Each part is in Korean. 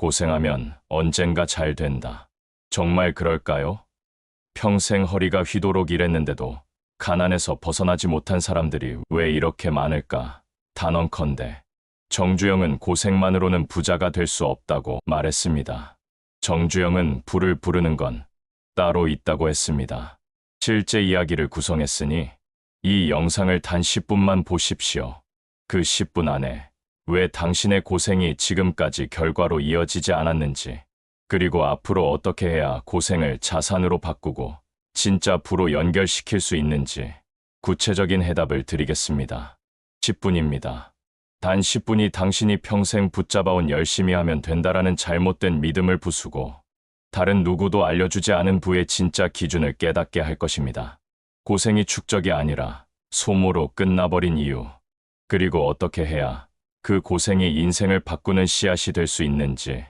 고생하면 언젠가 잘 된다. 정말 그럴까요? 평생 허리가 휘도록 일했는데도 가난에서 벗어나지 못한 사람들이 왜 이렇게 많을까? 단언컨대 정주영은 고생만으로는 부자가 될 수 없다고 말했습니다. 정주영은 부를 부르는 건 따로 있다고 했습니다. 실제 이야기를 구성했으니 이 영상을 단 10분만 보십시오. 그 10분 안에 왜 당신의 고생이 지금까지 결과로 이어지지 않았는지, 그리고 앞으로 어떻게 해야 고생을 자산으로 바꾸고 진짜 부로 연결시킬 수 있는지 구체적인 해답을 드리겠습니다. 10분입니다. 단 10분이 당신이 평생 붙잡아온 열심히 하면 된다라는 잘못된 믿음을 부수고 다른 누구도 알려주지 않은 부의 진짜 기준을 깨닫게 할 것입니다. 고생이 축적이 아니라 소모로 끝나버린 이유, 그리고 어떻게 해야 그 고생이 인생을 바꾸는 씨앗이 될 수 있는지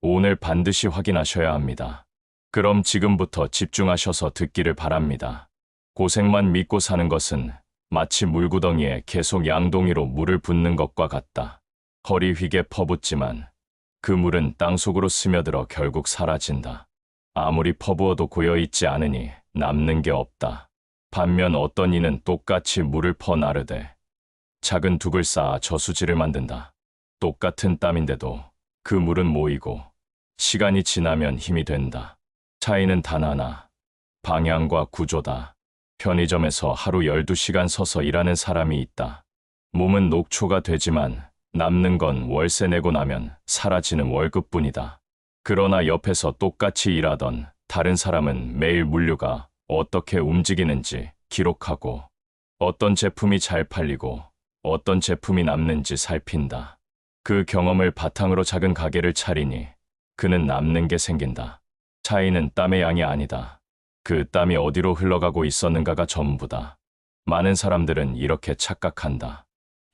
오늘 반드시 확인하셔야 합니다. 그럼 지금부터 집중하셔서 듣기를 바랍니다. 고생만 믿고 사는 것은 마치 물구덩이에 계속 양동이로 물을 붓는 것과 같다. 허리 휘게 퍼붓지만 그 물은 땅속으로 스며들어 결국 사라진다. 아무리 퍼부어도 고여있지 않으니 남는 게 없다. 반면 어떤 이는 똑같이 물을 퍼나르되 작은 둑을 쌓아 저수지를 만든다. 똑같은 땀인데도 그 물은 모이고 시간이 지나면 힘이 된다. 차이는 단 하나, 방향과 구조다. 편의점에서 하루 12시간 서서 일하는 사람이 있다. 몸은 녹초가 되지만 남는 건 월세 내고 나면 사라지는 월급뿐이다. 그러나 옆에서 똑같이 일하던 다른 사람은 매일 물류가 어떻게 움직이는지 기록하고 어떤 제품이 잘 팔리고 어떤 제품이 남는지 살핀다. 그 경험을 바탕으로 작은 가게를 차리니 그는 남는 게 생긴다. 차이는 땀의 양이 아니다. 그 땀이 어디로 흘러가고 있었는가가 전부다. 많은 사람들은 이렇게 착각한다.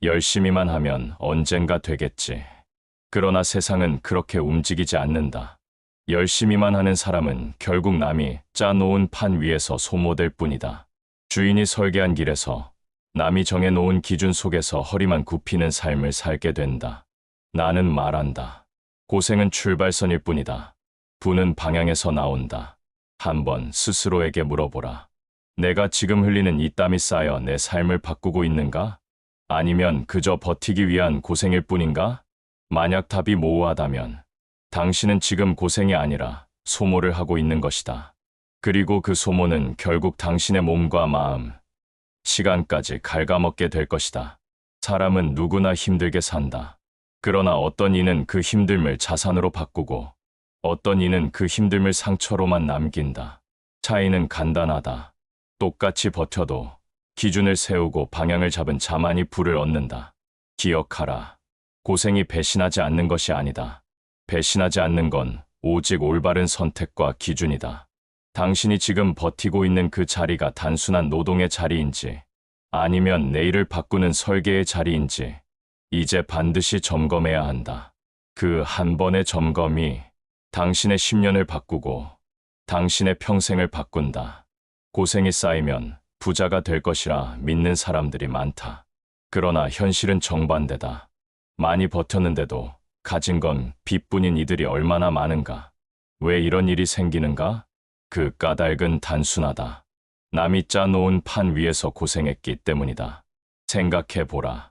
열심히만 하면 언젠가 되겠지. 그러나 세상은 그렇게 움직이지 않는다. 열심히만 하는 사람은 결국 남이 짜놓은 판 위에서 소모될 뿐이다. 주인이 설계한 길에서 남이 정해놓은 기준 속에서 허리만 굽히는 삶을 살게 된다. 나는 말한다. 고생은 출발선일 뿐이다. 부는 방향에서 나온다. 한번 스스로에게 물어보라. 내가 지금 흘리는 이 땀이 쌓여 내 삶을 바꾸고 있는가? 아니면 그저 버티기 위한 고생일 뿐인가? 만약 답이 모호하다면 당신은 지금 고생이 아니라 소모를 하고 있는 것이다. 그리고 그 소모는 결국 당신의 몸과 마음, 시간까지 갉아먹게 될 것이다. 사람은 누구나 힘들게 산다. 그러나 어떤 이는 그 힘듦을 자산으로 바꾸고 어떤 이는 그 힘듦을 상처로만 남긴다. 차이는 간단하다. 똑같이 버텨도 기준을 세우고 방향을 잡은 자만이 부를 얻는다. 기억하라. 고생이 배신하지 않는 것이 아니다. 배신하지 않는 건 오직 올바른 선택과 기준이다. 당신이 지금 버티고 있는 그 자리가 단순한 노동의 자리인지 아니면 내일을 바꾸는 설계의 자리인지 이제 반드시 점검해야 한다. 그 한 번의 점검이 당신의 10년을 바꾸고 당신의 평생을 바꾼다. 고생이 쌓이면 부자가 될 것이라 믿는 사람들이 많다. 그러나 현실은 정반대다. 많이 버텼는데도 가진 건 빚뿐인 이들이 얼마나 많은가? 왜 이런 일이 생기는가? 그 까닭은 단순하다. 남이 짜놓은 판 위에서 고생했기 때문이다. 생각해보라.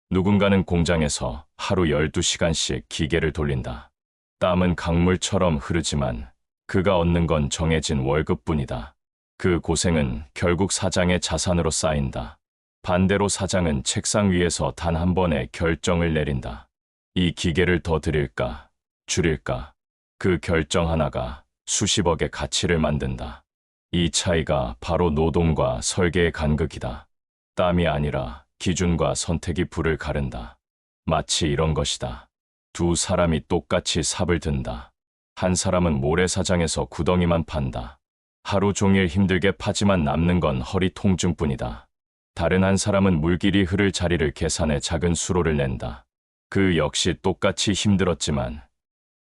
누군가는 공장에서 하루 12시간씩 기계를 돌린다. 땀은 강물처럼 흐르지만 그가 얻는 건 정해진 월급뿐이다. 그 고생은 결국 사장의 자산으로 쌓인다. 반대로 사장은 책상 위에서 단 한 번의 결정을 내린다. 이 기계를 더 드릴까, 줄일까? 그 결정 하나가 수십억의 가치를 만든다. 이 차이가 바로 노동과 설계의 간극이다. 땀이 아니라 기준과 선택이 불을 가른다. 마치 이런 것이다. 두 사람이 똑같이 삽을 든다. 한 사람은 모래사장에서 구덩이만 판다. 하루 종일 힘들게 파지만 남는 건 허리 통증뿐이다. 다른 한 사람은 물길이 흐를 자리를 계산해 작은 수로를 낸다. 그 역시 똑같이 힘들었지만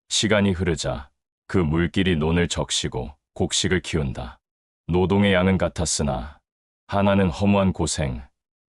시간이 흐르자 그 물길이 논을 적시고 곡식을 키운다. 노동의 양은 같았으나 하나는 허무한 고생,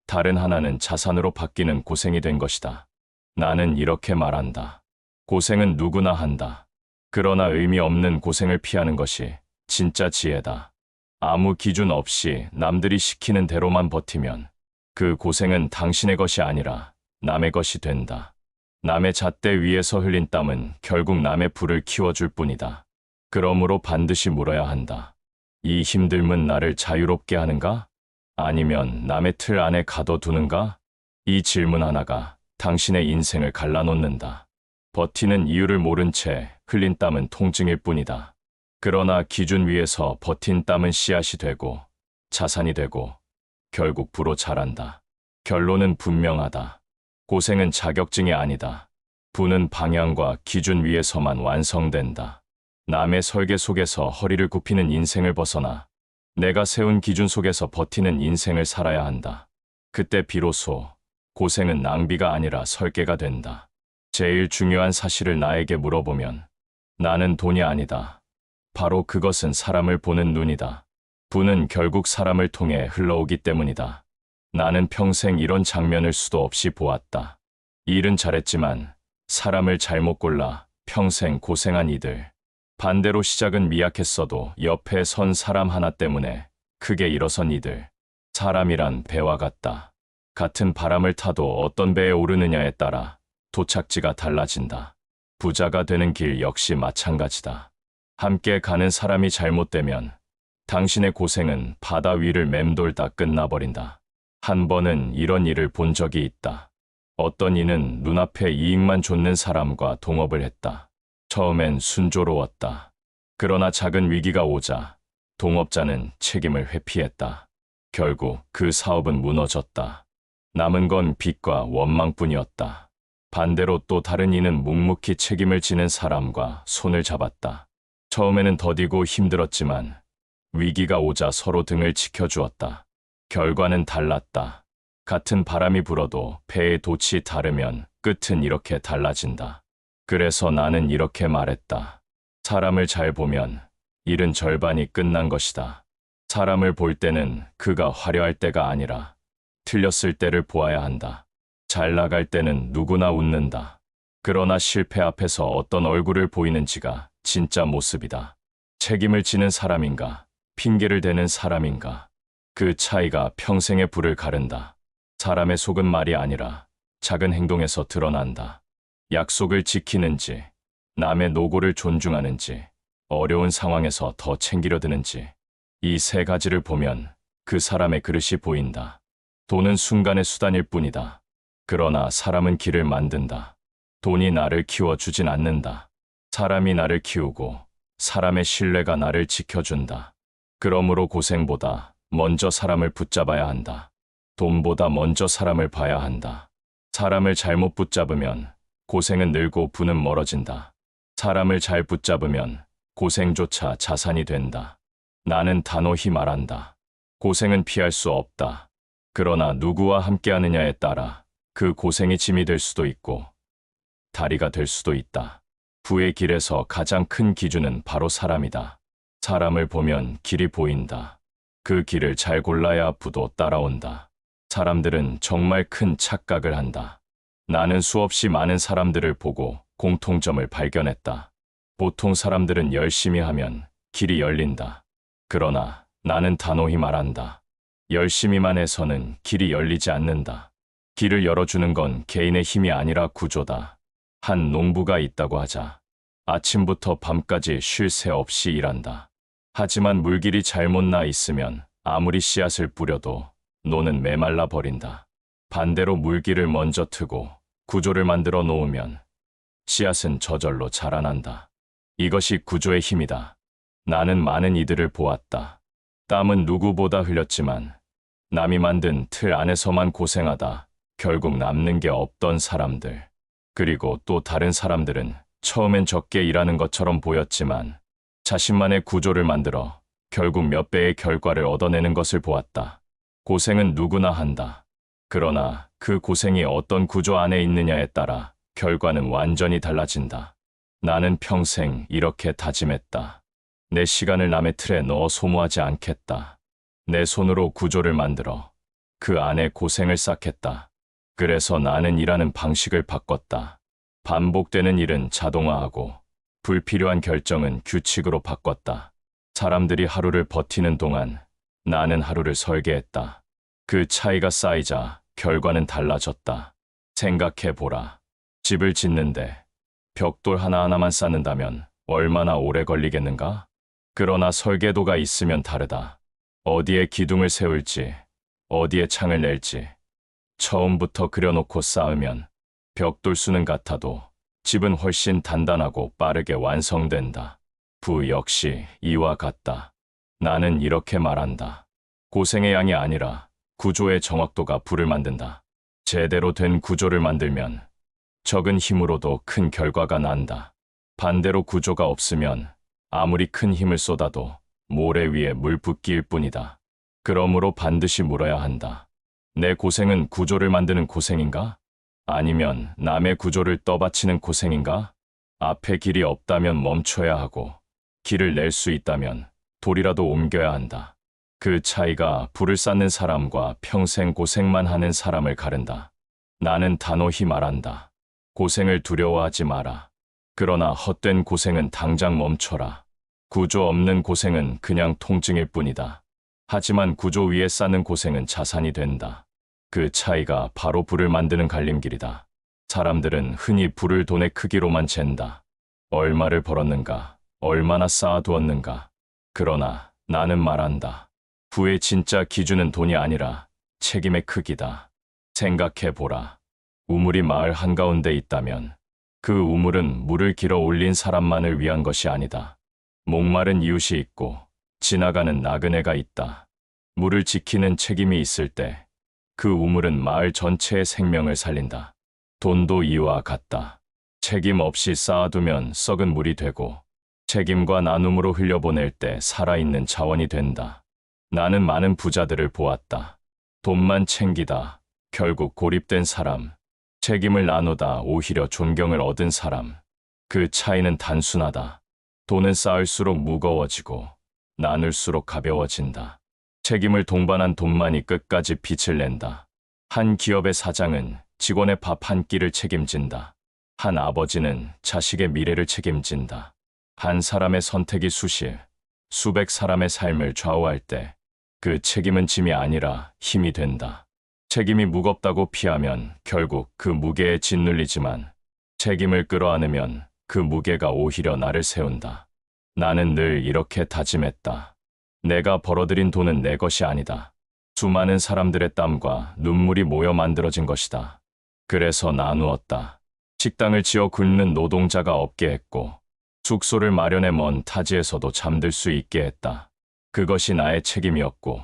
다른 하나는 자산으로 바뀌는 고생이 된 것이다. 나는 이렇게 말한다. 고생은 누구나 한다. 그러나 의미 없는 고생을 피하는 것이 진짜 지혜다. 아무 기준 없이 남들이 시키는 대로만 버티면 그 고생은 당신의 것이 아니라 남의 것이 된다. 남의 잣대 위에서 흘린 땀은 결국 남의 불을 키워줄 뿐이다. 그러므로 반드시 물어야 한다. 이 힘듦은 나를 자유롭게 하는가? 아니면 남의 틀 안에 가둬두는가? 이 질문 하나가 당신의 인생을 갈라놓는다. 버티는 이유를 모른 채 흘린 땀은 통증일 뿐이다. 그러나 기준 위에서 버틴 땀은 씨앗이 되고 자산이 되고 결국 부로 자란다. 결론은 분명하다. 고생은 자격증이 아니다. 부는 방향과 기준 위에서만 완성된다. 남의 설계 속에서 허리를 굽히는 인생을 벗어나 내가 세운 기준 속에서 버티는 인생을 살아야 한다. 그때 비로소 고생은 낭비가 아니라 설계가 된다. 제일 중요한 사실을 나에게 물어보면 나는 돈이 아니다. 바로 그것은 사람을 보는 눈이다. 부는 결국 사람을 통해 흘러오기 때문이다. 나는 평생 이런 장면을 수도 없이 보았다. 일은 잘했지만 사람을 잘못 골라 평생 고생한 이들. 반대로 시작은 미약했어도 옆에 선 사람 하나 때문에 크게 일어선 이들. 사람이란 배와 같다. 같은 바람을 타도 어떤 배에 오르느냐에 따라 도착지가 달라진다. 부자가 되는 길 역시 마찬가지다. 함께 가는 사람이 잘못되면 당신의 고생은 바다 위를 맴돌다 끝나버린다. 한 번은 이런 일을 본 적이 있다. 어떤 이는 눈앞에 이익만 좇는 사람과 동업을 했다. 처음엔 순조로웠다. 그러나 작은 위기가 오자 동업자는 책임을 회피했다. 결국 그 사업은 무너졌다. 남은 건 빚과 원망뿐이었다. 반대로 또 다른 이는 묵묵히 책임을 지는 사람과 손을 잡았다. 처음에는 더디고 힘들었지만 위기가 오자 서로 등을 지켜주었다. 결과는 달랐다. 같은 바람이 불어도 배의 돛이 다르면 끝은 이렇게 달라진다. 그래서 나는 이렇게 말했다. 사람을 잘 보면 일은 절반이 끝난 것이다. 사람을 볼 때는 그가 화려할 때가 아니라 틀렸을 때를 보아야 한다. 잘 나갈 때는 누구나 웃는다. 그러나 실패 앞에서 어떤 얼굴을 보이는지가 진짜 모습이다. 책임을 지는 사람인가, 핑계를 대는 사람인가. 그 차이가 평생의 불을 가른다. 사람의 속은 말이 아니라 작은 행동에서 드러난다. 약속을 지키는지, 남의 노고를 존중하는지, 어려운 상황에서 더 챙기려 드는지. 이 세 가지를 보면 그 사람의 그릇이 보인다. 돈은 순간의 수단일 뿐이다. 그러나 사람은 길을 만든다. 돈이 나를 키워주진 않는다. 사람이 나를 키우고 사람의 신뢰가 나를 지켜준다. 그러므로 고생보다 먼저 사람을 붙잡아야 한다. 돈보다 먼저 사람을 봐야 한다. 사람을 잘못 붙잡으면 고생은 늘고 부는 멀어진다. 사람을 잘 붙잡으면 고생조차 자산이 된다. 나는 단호히 말한다. 고생은 피할 수 없다. 그러나 누구와 함께하느냐에 따라 그 고생이 짐이 될 수도 있고 다리가 될 수도 있다. 부의 길에서 가장 큰 기준은 바로 사람이다. 사람을 보면 길이 보인다. 그 길을 잘 골라야 부도 따라온다. 사람들은 정말 큰 착각을 한다. 나는 수없이 많은 사람들을 보고 공통점을 발견했다. 보통 사람들은 열심히 하면 길이 열린다. 그러나 나는 단호히 말한다. 열심히만 해서는 길이 열리지 않는다. 길을 열어주는 건 개인의 힘이 아니라 구조다. 한 농부가 있다고 하자. 아침부터 밤까지 쉴 새 없이 일한다. 하지만 물길이 잘못 나 있으면 아무리 씨앗을 뿌려도 노는 메말라 버린다. 반대로 물길을 먼저 트고 구조를 만들어 놓으면 씨앗은 저절로 자라난다. 이것이 구조의 힘이다. 나는 많은 이들을 보았다. 땀은 누구보다 흘렸지만 남이 만든 틀 안에서만 고생하다 결국 남는 게 없던 사람들. 그리고 또 다른 사람들은 처음엔 적게 일하는 것처럼 보였지만 자신만의 구조를 만들어 결국 몇 배의 결과를 얻어내는 것을 보았다. 고생은 누구나 한다. 그러나 그 고생이 어떤 구조 안에 있느냐에 따라 결과는 완전히 달라진다. 나는 평생 이렇게 다짐했다. 내 시간을 남의 틀에 넣어 소모하지 않겠다. 내 손으로 구조를 만들어 그 안에 고생을 쌓겠다. 그래서 나는 일하는 방식을 바꿨다. 반복되는 일은 자동화하고 불필요한 결정은 규칙으로 바꿨다. 사람들이 하루를 버티는 동안 나는 하루를 설계했다. 그 차이가 쌓이자 결과는 달라졌다. 생각해보라. 집을 짓는데 벽돌 하나하나만 쌓는다면 얼마나 오래 걸리겠는가? 그러나 설계도가 있으면 다르다. 어디에 기둥을 세울지, 어디에 창을 낼지 처음부터 그려놓고 쌓으면 벽돌 수는 같아도 집은 훨씬 단단하고 빠르게 완성된다. 부 역시 이와 같다. 나는 이렇게 말한다. 고생의 양이 아니라 구조의 정확도가 부를 만든다. 제대로 된 구조를 만들면 적은 힘으로도 큰 결과가 난다. 반대로 구조가 없으면 아무리 큰 힘을 쏟아도 모래 위에 물 붓기일 뿐이다. 그러므로 반드시 물어야 한다. 내 고생은 구조를 만드는 고생인가? 아니면 남의 구조를 떠받치는 고생인가? 앞에 길이 없다면 멈춰야 하고 길을 낼 수 있다면 돌이라도 옮겨야 한다. 그 차이가 불을 쌓는 사람과 평생 고생만 하는 사람을 가른다. 나는 단호히 말한다. 고생을 두려워하지 마라. 그러나 헛된 고생은 당장 멈춰라. 구조 없는 고생은 그냥 통증일 뿐이다. 하지만 구조 위에 쌓는 고생은 자산이 된다. 그 차이가 바로 불을 만드는 갈림길이다. 사람들은 흔히 불을 돈의 크기로만 잰다. 얼마를 벌었는가, 얼마나 쌓아두었는가. 그러나 나는 말한다. 부의 진짜 기준은 돈이 아니라 책임의 크기다. 생각해보라. 우물이 마을 한가운데 있다면 그 우물은 물을 길어 올린 사람만을 위한 것이 아니다. 목마른 이웃이 있고 지나가는 나그네가 있다. 물을 지키는 책임이 있을 때 그 우물은 마을 전체의 생명을 살린다. 돈도 이와 같다. 책임 없이 쌓아두면 썩은 물이 되고 책임과 나눔으로 흘려보낼 때 살아있는 자원이 된다. 나는 많은 부자들을 보았다. 돈만 챙기다 결국 고립된 사람, 책임을 나누다 오히려 존경을 얻은 사람. 그 차이는 단순하다. 돈은 쌓을수록 무거워지고 나눌수록 가벼워진다. 책임을 동반한 돈만이 끝까지 빛을 낸다. 한 기업의 사장은 직원의 밥 한 끼를 책임진다. 한 아버지는 자식의 미래를 책임진다. 한 사람의 선택이 수백 사람의 삶을 좌우할 때 그 책임은 짐이 아니라 힘이 된다. 책임이 무겁다고 피하면 결국 그 무게에 짓눌리지만 책임을 끌어안으면 그 무게가 오히려 나를 세운다. 나는 늘 이렇게 다짐했다. 내가 벌어들인 돈은 내 것이 아니다. 수많은 사람들의 땀과 눈물이 모여 만들어진 것이다. 그래서 나누었다. 식당을 지어 굶는 노동자가 없게 했고 숙소를 마련해 먼 타지에서도 잠들 수 있게 했다. 그것이 나의 책임이었고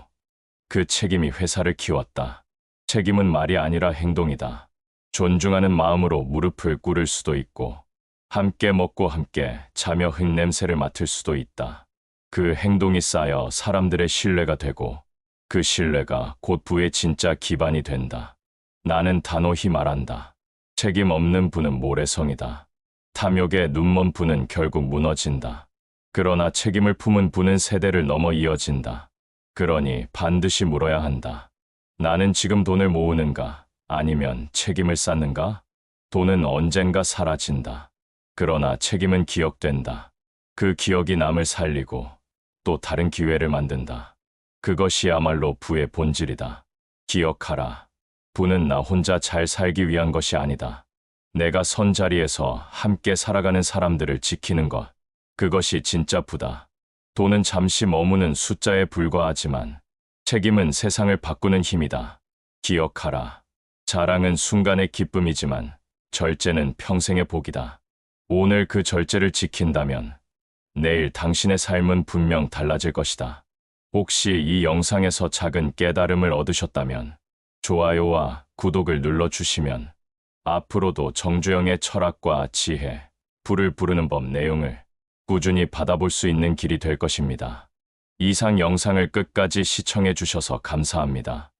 그 책임이 회사를 키웠다. 책임은 말이 아니라 행동이다. 존중하는 마음으로 무릎을 꿇을 수도 있고 함께 먹고 함께 자며 흙냄새를 맡을 수도 있다. 그 행동이 쌓여 사람들의 신뢰가 되고 그 신뢰가 곧 부의 진짜 기반이 된다. 나는 단호히 말한다. 책임 없는 부는 모래성이다. 탐욕에 눈먼 부는 결국 무너진다. 그러나 책임을 품은 부는 세대를 넘어 이어진다. 그러니 반드시 물어야 한다. 나는 지금 돈을 모으는가? 아니면 책임을 쌓는가? 돈은 언젠가 사라진다. 그러나 책임은 기억된다. 그 기억이 남을 살리고 또 다른 기회를 만든다. 그것이야말로 부의 본질이다. 기억하라. 부는 나 혼자 잘 살기 위한 것이 아니다. 내가 선 자리에서 함께 살아가는 사람들을 지키는 것. 그것이 진짜 부다. 돈은 잠시 머무는 숫자에 불과하지만 책임은 세상을 바꾸는 힘이다. 기억하라. 자랑은 순간의 기쁨이지만 절제는 평생의 복이다. 오늘 그 절제를 지킨다면 내일 당신의 삶은 분명 달라질 것이다. 혹시 이 영상에서 작은 깨달음을 얻으셨다면 좋아요와 구독을 눌러주시면 앞으로도 정주영의 철학과 지혜, 불을 부르는 법 내용을 꾸준히 받아볼 수 있는 길이 될 것입니다. 이상 영상을 끝까지 시청해 주셔서 감사합니다.